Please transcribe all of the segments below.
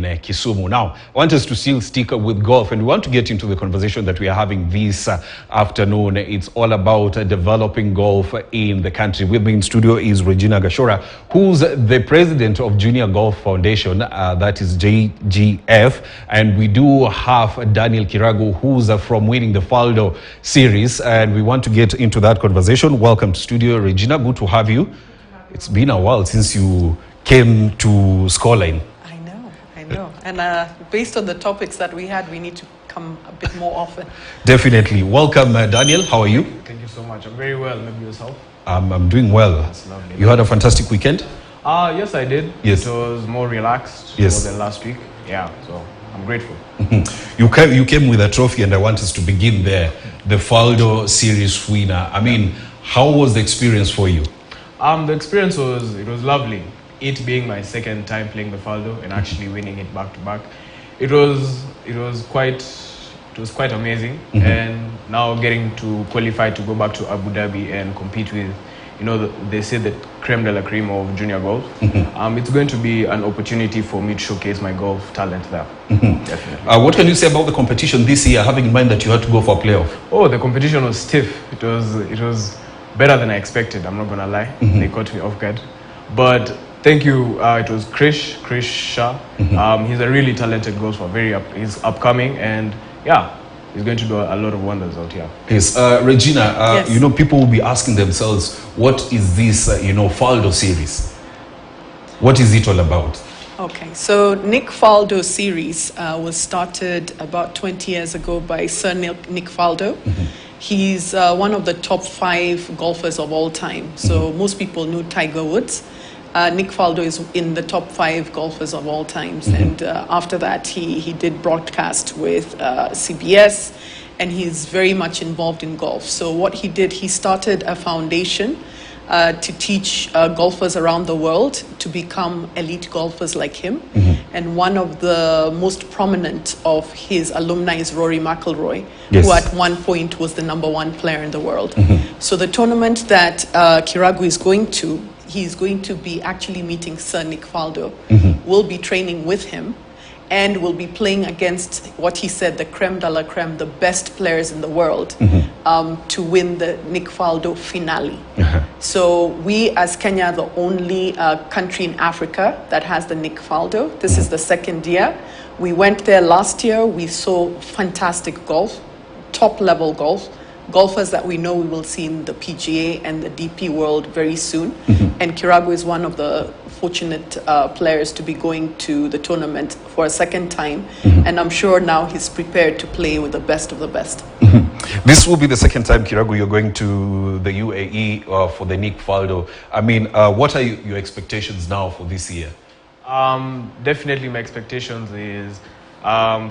Kisumu. Now, I want us to still stick with golf, and we want to get into the conversation that we are having this afternoon. It's all about developing golf in the country. With me in studio is Regina Gashora, who's the president of Junior Golf Foundation, that is JGF, and we do have Daniel Kiragu, who's from winning the Faldo series, and we want to get into that conversation. Welcome to studio, Regina. Good to have you. It's been a while since you came to Scoreline. I know. And based on the topics that we had, we need to come a bit more often. Definitely. Welcome, Daniel. How are you? Thank you so much. I'm very well. Maybe yourself? I'm doing well. That's lovely. You had a fantastic weekend? Yes, I did. Yes. It was more relaxed than last week. Yeah, so I'm grateful. You came with a trophy, and I want us to begin there. The Faldo series winner. I mean, how was the experience for you? The experience was lovely. It being my second time playing the Faldo and actually winning it back to back, it was quite amazing. And now getting to qualify to go back to Abu Dhabi and compete with, they say the creme de la creme of junior golf. It's going to be an opportunity for me to showcase my golf talent there. Definitely. What can you say about the competition this year, having in mind that you had to go for a playoff? Oh, the competition was stiff. It was better than I expected. I'm not gonna lie. They caught me off guard, but thank you. It was Krish Shah. He's a really talented golfer. He's upcoming, and yeah, he's going to do a lot of wonders out here. Yes, Regina. Yes. People will be asking themselves, what is this, Faldo series? What is it all about? Okay, so Nick Faldo series was started about 20 years ago by Sir Nick Faldo. He's one of the top 5 golfers of all time. So most people knew Tiger Woods. Nick Faldo is in the top 5 golfers of all times. And after that, he did broadcast with CBS, and he's very much involved in golf. So what he did, he started a foundation to teach golfers around the world to become elite golfers like him. And one of the most prominent of his alumni is Rory McIlroy, who at one point was the #1 player in the world. So the tournament that Kiragu is going to, he's going to be actually meeting Sir Nick Faldo. We'll be training with him, and will be playing against what he said, the creme de la creme, the best players in the world, to win the Nick Faldo finale. So we, as Kenya, are the only country in Africa that has the Nick Faldo. This is the second year. We went there last year. We saw fantastic golf, top-level golf. Golfers that we know we will see in the PGA and the DP world very soon. And Kiragu is one of the fortunate players to be going to the tournament for a second time. And I'm sure now he's prepared to play with the best of the best. This will be the second time, Kiragu, you're going to the UAE for the Nick Faldo. I mean, what are your expectations now for this year? Definitely my expectations is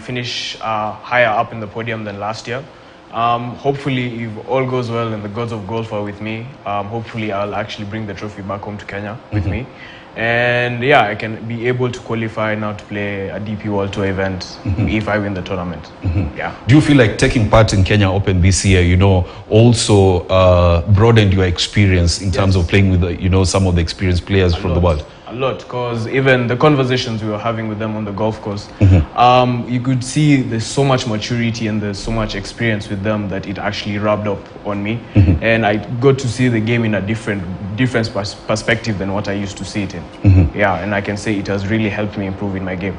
finish higher up in the podium than last year. Hopefully, if all goes well and the gods of golf are with me, hopefully I'll actually bring the trophy back home to Kenya with me. And yeah, I can be able to qualify now to play a DP World Tour event if I win the tournament. Yeah. Do you feel like taking part in Kenya Open this year, also broadened your experience in terms of playing with, some of the experienced players from the world? A lot, because even the conversations we were having with them on the golf course, you could see there's so much maturity and there's so much experience with them that it actually rubbed up on me. And I got to see the game in a different perspective than what I used to see it in. Yeah, and I can say it has really helped me improve in my game.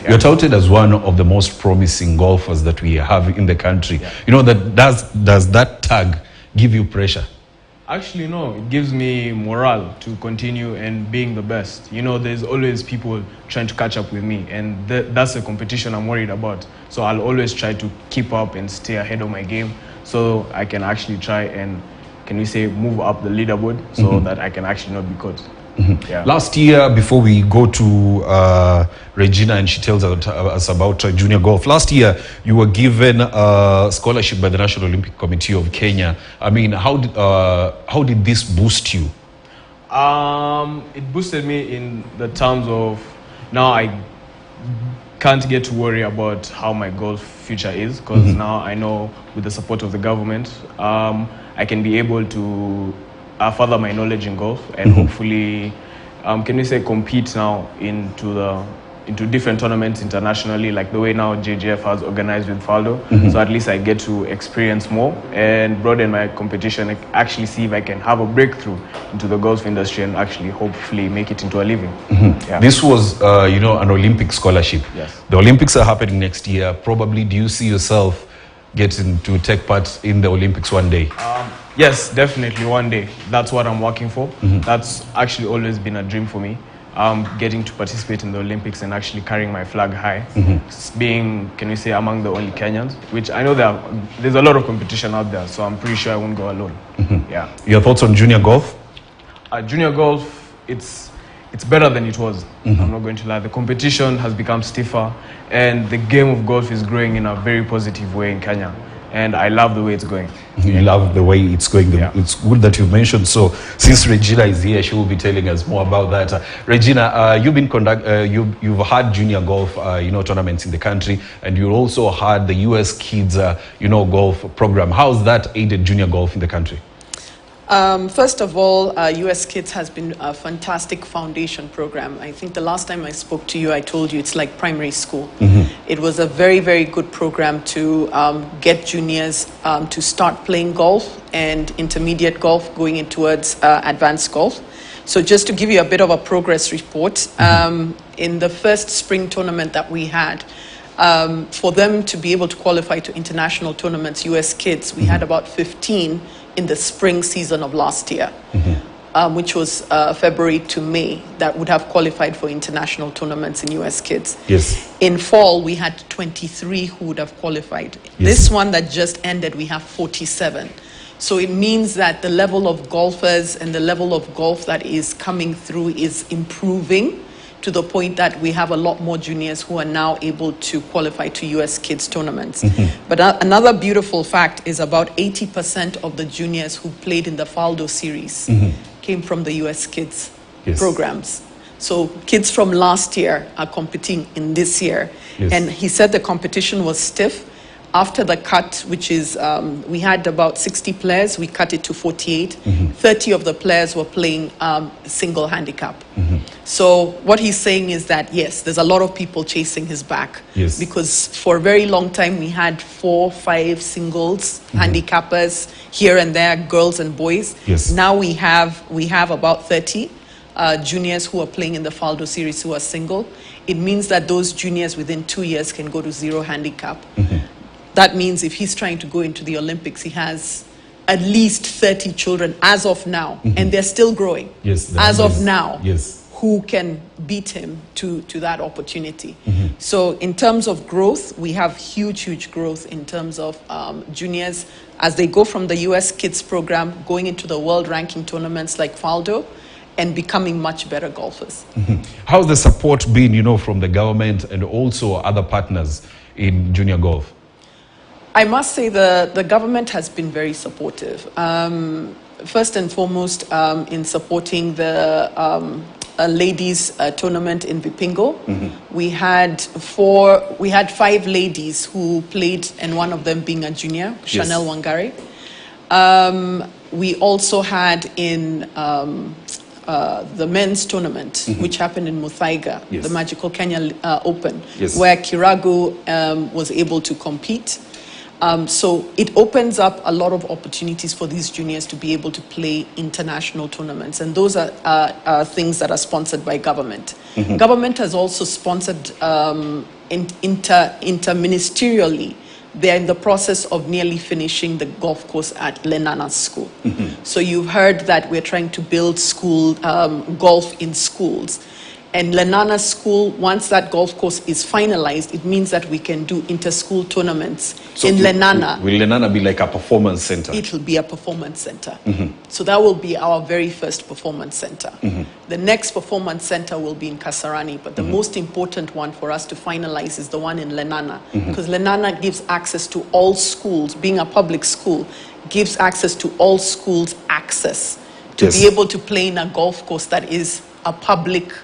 You're touted as one of the most promising golfers that we have in the country. Does that tag give you pressure? Actually, no. It gives me morale to continue and being the best. There's always people trying to catch up with me, and that's a competition I'm worried about. So I'll always try to keep up and stay ahead of my game, so I can actually try and, move up the leaderboard, so that I can actually not be caught. Yeah. Last year, before we go to Regina and she tells us about junior golf, last year you were given a scholarship by the National Olympic Committee of Kenya. I mean, how did this boost you? It boosted me in the terms of now I can't get to worry about how my golf future is, because now I know with the support of the government, I can be able to further my knowledge in golf and hopefully, compete now into the into different tournaments internationally, like the way now JGF has organized with Faldo. So at least I get to experience more and broaden my competition, like actually see if I can have a breakthrough into the golf industry and actually hopefully make it into a living. Yeah. This was, you know, an Olympic scholarship. Yes. The Olympics are happening next year. Probably, do you see yourself getting to take part in the Olympics one day? Yes, definitely one day. That's what I'm working for. That's actually always been a dream for me. Getting to participate in the Olympics and actually carrying my flag high, being, can we say, among the only Kenyans, which I know there's a lot of competition out there, so I'm pretty sure I won't go alone. Yeah. Your thoughts on junior golf? Junior golf, it's better than it was. I'm not going to lie. The competition has become stiffer, and the game of golf is growing in a very positive way in Kenya. And I love the way it's going. You love the way it's going. Yeah. It's good that you mentioned. So, since Regina is here, she will be telling us more about that. Regina, you've been you've had junior golf, you know, tournaments in the country, and you also had the U.S. Kids, you know, golf program. How's that aided junior golf in the country? First of all, US Kids has been a fantastic foundation program. I think the last time I spoke to you, I told you it's like primary school. It was a very, very good program to get juniors to start playing golf and intermediate golf, going in towards advanced golf. So just to give you a bit of a progress report, in the first spring tournament that we had, for them to be able to qualify to international tournaments, US Kids, we had about 15 in the spring season of last year, which was February to May, that would have qualified for international tournaments in US Kids. Yes. In fall, we had 23 who would have qualified. Yes. This one that just ended, we have 47. So it means that the level of golfers and the level of golf that is coming through is improving, to the point that we have a lot more juniors who are now able to qualify to US Kids tournaments. But another beautiful fact is about 80% of the juniors who played in the Faldo series came from the US Kids programs. So kids from last year are competing in this year. Yes. And he said the competition was stiff. After the cut, which is, we had about 60 players, we cut it to 48. 30 of the players were playing single handicap. So what he's saying is that, yes, there's a lot of people chasing his back. Yes. Because for a very long time, we had 4, 5 singles, handicappers here and there, girls and boys. Yes. Now we have about 30 juniors who are playing in the Faldo series who are single. It means that those juniors within 2 years can go to 0 handicap. That means if he's trying to go into the Olympics, he has at least 30 children as of now, and they're still growing. Yes. As of now, yes, who can beat him to that opportunity. So in terms of growth, we have huge growth in terms of juniors as they go from the US Kids program, going into the world ranking tournaments like Faldo, and becoming much better golfers. How's the support been, you know, from the government and also other partners in junior golf? I must say the government has been very supportive. First and foremost, in supporting the ladies tournament in Vipingo. We had 5 ladies who played, and one of them being a junior, Chanel Wangari. We also had in the men's tournament, which happened in Muthaiga, the Magical Kenya Open, where Kiragu was able to compete. So it opens up a lot of opportunities for these juniors to be able to play international tournaments. And those are things that are sponsored by government. Government has also sponsored interministerially. They're in the process of nearly finishing the golf course at Lenana's school. So you've heard that we're trying to build school golf in schools. And Lenana's school, once that golf course is finalized, it means that we can do inter-school tournaments in Lenana. Will Lenana be like a performance center? It will be a performance center. So that will be our very first performance center. The next performance center will be in Kasarani, but the most important one for us to finalize is the one in Lenana, because Lenana gives access to all schools. Being a public school gives access to all schools access to be able to play in a golf course that is a public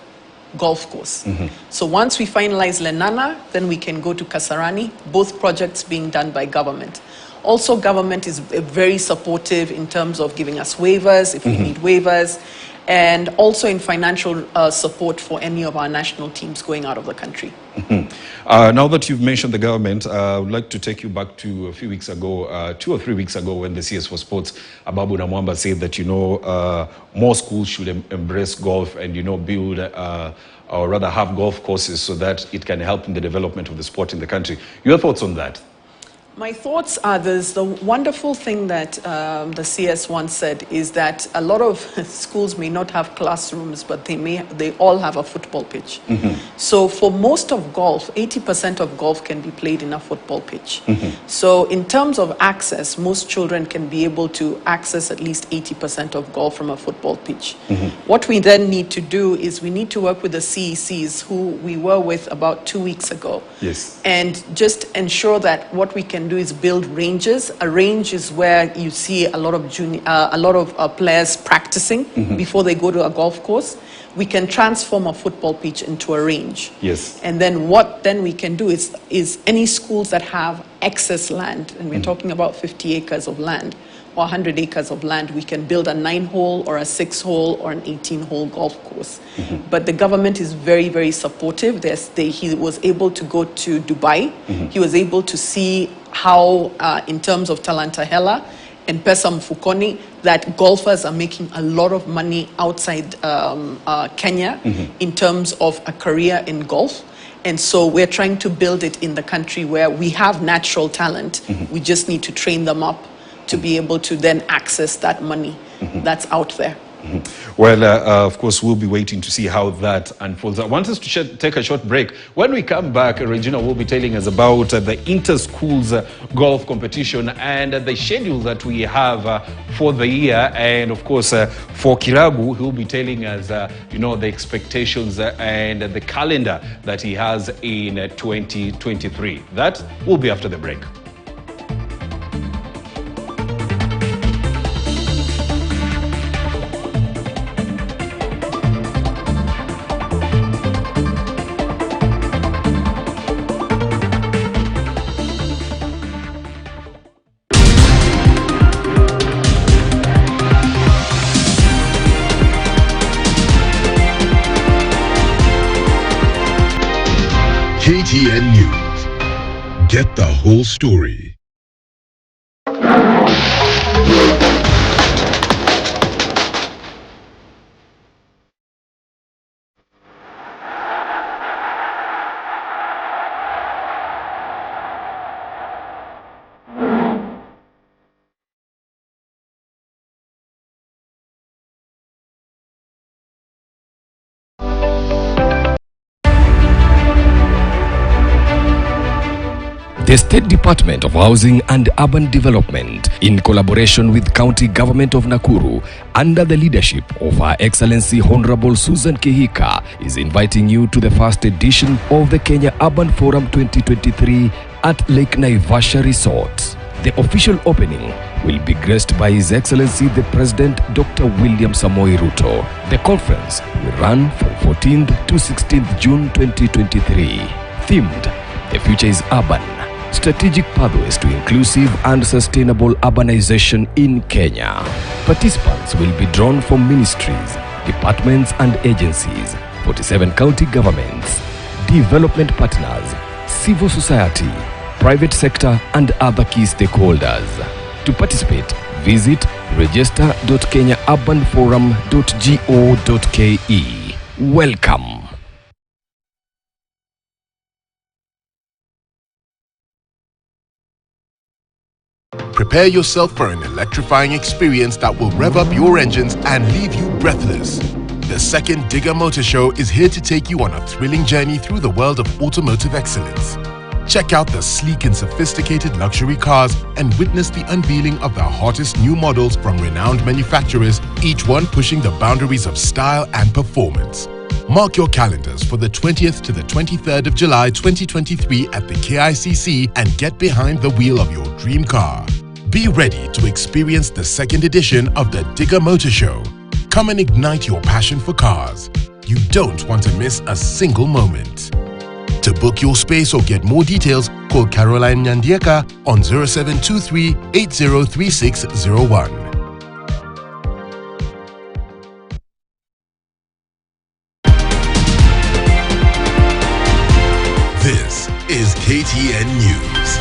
golf course. So once we finalize Lenana, then we can go to Kasarani, both projects being done by government. Also, government is very supportive in terms of giving us waivers if we need waivers. and also in financial support for any of our national teams going out of the country. Now that you've mentioned the government, I would like to take you back to a few weeks ago, 2 or 3 weeks ago, when the CS for Sports, Ababu Namwamba, said that, more schools should embrace golf and, build or rather have golf courses so that it can help in the development of the sport in the country. Your thoughts on that? My thoughts are this: the wonderful thing that the CS once said is that a lot of schools may not have classrooms, but they all have a football pitch. So for most of golf, 80% of golf can be played in a football pitch. So in terms of access, most children can be able to access at least 80% of golf from a football pitch. What we then need to do is we need to work with the CECs, who we were with about 2 weeks ago. Yes. And just ensure that what we can do is build ranges. A range is where you see a lot of players practicing before they go to a golf course. We can transform a football pitch into a range. Yes. And then what then we can do is any schools that have excess land, and we're talking about 50 acres of land or 100 acres of land, we can build a 9-hole or a 6-hole or an 18-hole golf course. But the government is very, very supportive. He was able to go to Dubai. He was able to see how, in terms of Talantahela and Pesa Mfukoni, that golfers are making a lot of money outside Kenya in terms of a career in golf. And so we're trying to build it in the country where we have natural talent. We just need to train them up to be able to then access that money that's out there. Well, of course, we'll be waiting to see how that unfolds. I want us to take a short break. When we come back, Regina will be telling us about the inter-schools golf competition and the schedule that we have for the year. And of course, for Kiragu, he'll be telling us, the expectations and the calendar that he has in 2023. That will be after the break. KTN News. Get the whole story. The State Department of Housing and Urban Development, in collaboration with County Government of Nakuru, under the leadership of Her Excellency Honorable Susan Kihika, is inviting you to the first edition of the Kenya Urban Forum 2023 at Lake Naivasha Resort. The official opening will be graced by His Excellency the President Dr. William Samoei Ruto. The conference will run from 14th to 16th June 2023. Themed, The Future is Urban. Strategic pathways to inclusive and sustainable urbanization in Kenya. Participants will be drawn from ministries, departments and agencies, 47 county governments, development partners, civil society, private sector and other key stakeholders. To participate, visit register.kenyaurbanforum.go.ke. Welcome. Prepare yourself for an electrifying experience that will rev up your engines and leave you breathless. The second Digger Motor Show is here to take you on a thrilling journey through the world of automotive excellence. Check out the sleek and sophisticated luxury cars and witness the unveiling of the hottest new models from renowned manufacturers, each one pushing the boundaries of style and performance. Mark your calendars for the 20th to the 23rd of July 2023 at the KICC and get behind the wheel of your dream car. Be ready to experience the second edition of the Digger Motor Show. Come and ignite your passion for cars. You don't want to miss a single moment. To book your space or get more details, call Caroline Nyandieka on 0723 803601. This is KTN News.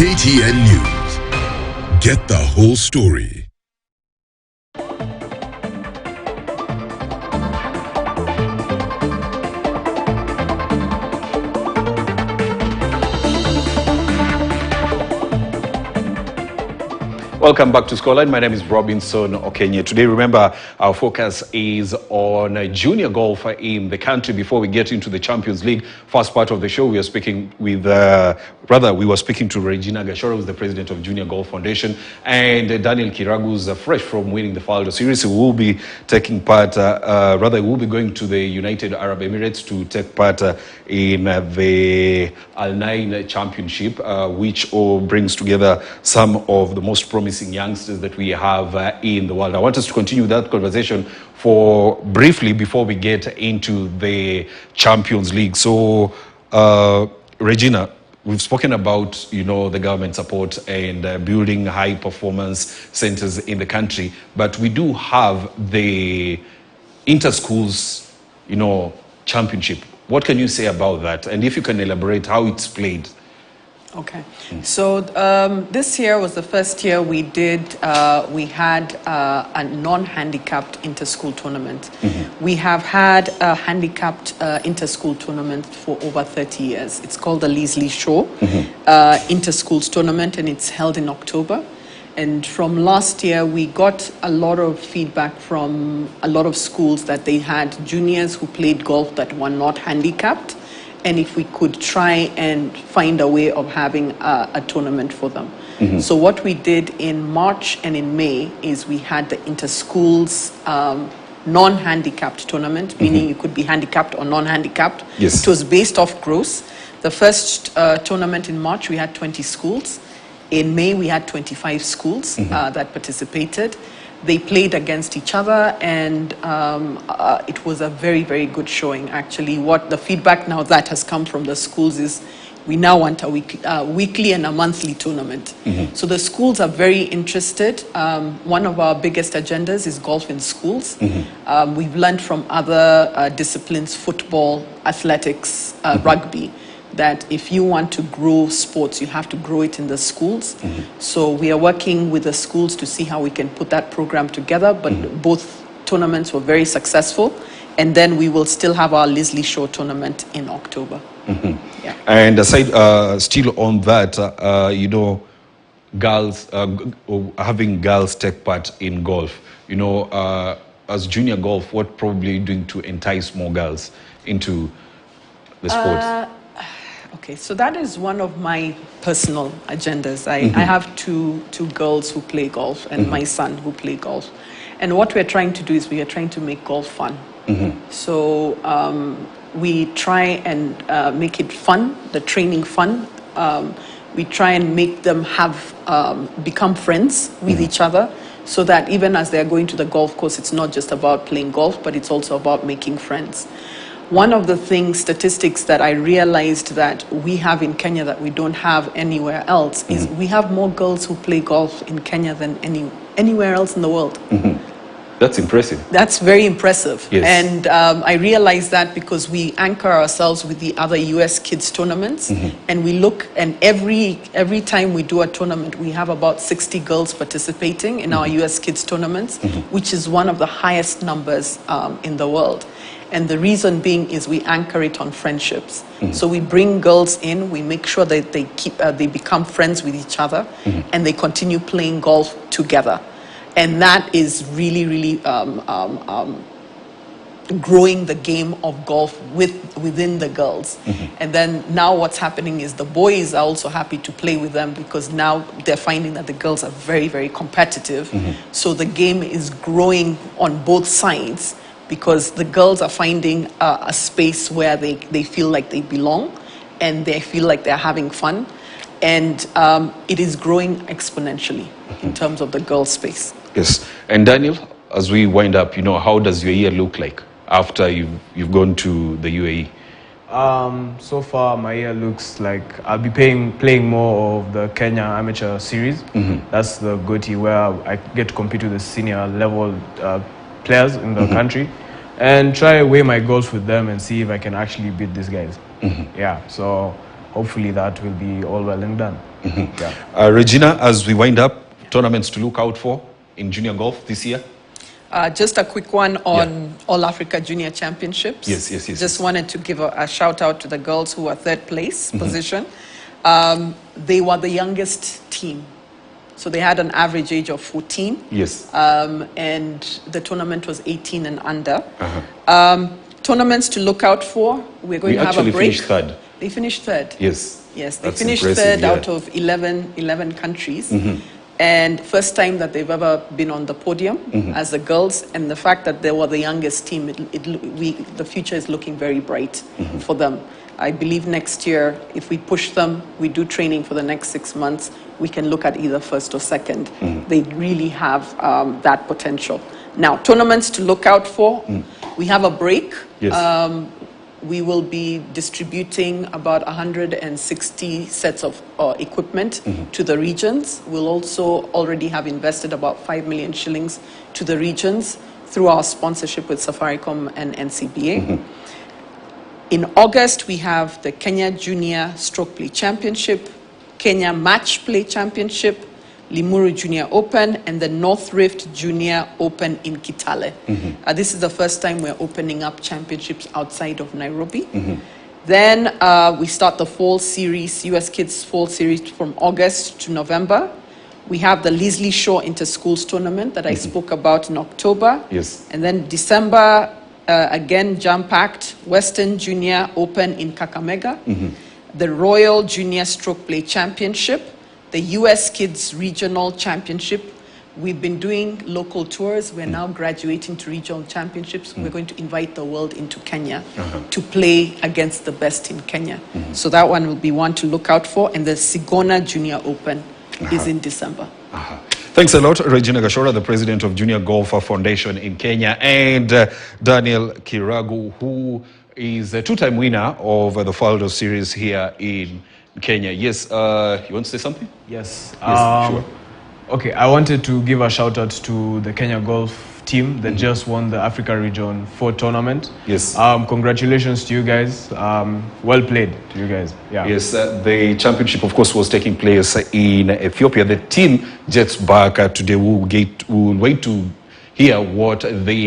KTN News. Get the whole story. Welcome back to Scoreline. My name is Robinson Okenye. Today, remember, our focus is on junior golf in the country. Before we get into the Champions League, first part of the show, we are speaking with, we were speaking to Regina Gashora, who's the president of Junior Golf Foundation, and Daniel Kiragu, who's fresh from winning the Faldo series, who will be taking part, will be going to the United Arab Emirates to take part in the Al Nain Championship, which brings together some of the most promising youngsters that we have in the world. I want us to continue that conversation for briefly before we get into the Champions League. So, Regina, we've spoken about, the government support and building high performance centers in the country, but we do have the inter-schools, championship. What can you say about that? And if you can elaborate how it's played. Okay, so this year was the first year we had a non-handicapped inter-school tournament. We have had a handicapped inter-school tournament for over 30 years. It's called the Leslie Shaw Inter-Schools Tournament, and it's held in October. And from last year, we got a lot of feedback from a lot of schools that they had juniors who played golf that were not handicapped, and if we could try and find a way of having a tournament for them. So what we did in March and in May is we had the inter-schools non-handicapped tournament, meaning you could be handicapped or non-handicapped. Yes. It was based off gross. The first tournament in March, we had 20 schools. In May, we had 25 schools that participated. They played against each other, and it was a very, very good showing, actually. What the feedback now that has come from the schools is we now want a weekly and a monthly tournament. So the schools are very interested. One of our biggest agendas is golf in schools. We've learned from other disciplines, football, athletics, rugby, that if you want to grow sports, you have to grow it in the schools. So we are working with the schools to see how we can put that program together, but both tournaments were very successful. And then we will still have our Leslie Shaw tournament in October. Yeah. And aside, still on that, girls, having girls take part in golf, as junior golf, what probably you're doing to entice more girls into the sport? Okay, so that is one of my personal agendas. I have two girls who play golf and my son who play golf. And what we're trying to do is we are trying to make golf fun. So we try and make it fun, the training fun. We try and make them become friends with each other, so that even as they're going to the golf course, it's not just about playing golf, but it's also about making friends. One of the statistics that I realized that we have in Kenya that we don't have anywhere else is we have more girls who play golf in Kenya than anywhere else in the world. That's impressive. That's very impressive. Yes. And I realized that because we anchor ourselves with the other US kids tournaments, and we look, and every time we do a tournament, we have about 60 girls participating in our US kids tournaments, which is one of the highest numbers in the world. And the reason being is we anchor it on friendships. So we bring girls in, we make sure that they become friends with each other, and they continue playing golf together. And that is really, really growing the game of golf within the girls. And then now what's happening is the boys are also happy to play with them because now they're finding that the girls are very, very competitive. So the game is growing on both sides because the girls are finding a space where they feel like they belong and they feel like they're having fun. And it is growing exponentially in terms of the girls' space. Yes. And Daniel, as we wind up, how does your year look like after you've gone to the UAE? So far, my year looks like I'll be playing more of the Kenya Amateur Series. That's the GOTY where I get to compete with the senior level players in the country and try weigh my goals with them and see if I can actually beat these guys. Yeah, so hopefully that will be all well and done. Yeah. Regina, as we wind up, tournaments to look out for in junior golf this year? Just a quick one on All Africa Junior Championships. Yes. Just wanted to give a shout out to the girls who were third place position. They were the youngest team. So they had an average age of 14. Yes. And the tournament was 18 and under. Tournaments to look out for. We're going to have a break. Finished third. They finished third. Yes. Yes, they That's finished impressive, third out of 11 countries. And first time that they've ever been on the podium as the girls. And the fact that they were the youngest team, the future is looking very bright for them. I believe next year, if we push them, we do training for the next 6 months, we can look at either first or second. They really have that potential. Now, tournaments to look out for. We have a break. Yes. We will be distributing about 160 sets of equipment to the regions. We'll also already have invested about 5 million shillings to the regions through our sponsorship with Safaricom and NCBA. In August, we have the Kenya Junior Stroke Play Championship, Kenya Match Play Championship, Limuru Junior Open, and the North Rift Junior Open in Kitale. This is the first time we're opening up championships outside of Nairobi. Then we start the fall series, US Kids Fall Series from August to November. We have the Leslie Shaw Inter-Schools Tournament that I spoke about in October. Yes. And then December, again, jam-packed, Western Junior Open in Kakamega, the Royal Junior Stroke Play Championship, the US Kids Regional Championship. We've been doing local tours. We're now graduating to regional championships. We're going to invite the world into Kenya to play against the best in Kenya. So that one will be one to look out for. And the Sigona Junior Open is in December. Thanks a lot, Regina Gashora, the president of Junior Golfer Foundation in Kenya, and Daniel Kiragu, who is a two-time winner of the Faldo series here in Kenya. Yes, you want to say something? Yes. Sure. Okay, I wanted to give a shout out to the Kenya golf team that just won the Africa Region 4 tournament. Yes. Congratulations to you guys. Well played to you guys. Yeah. Yes, the championship, of course, was taking place in Ethiopia. The team jets back today. We'll wait to hear what they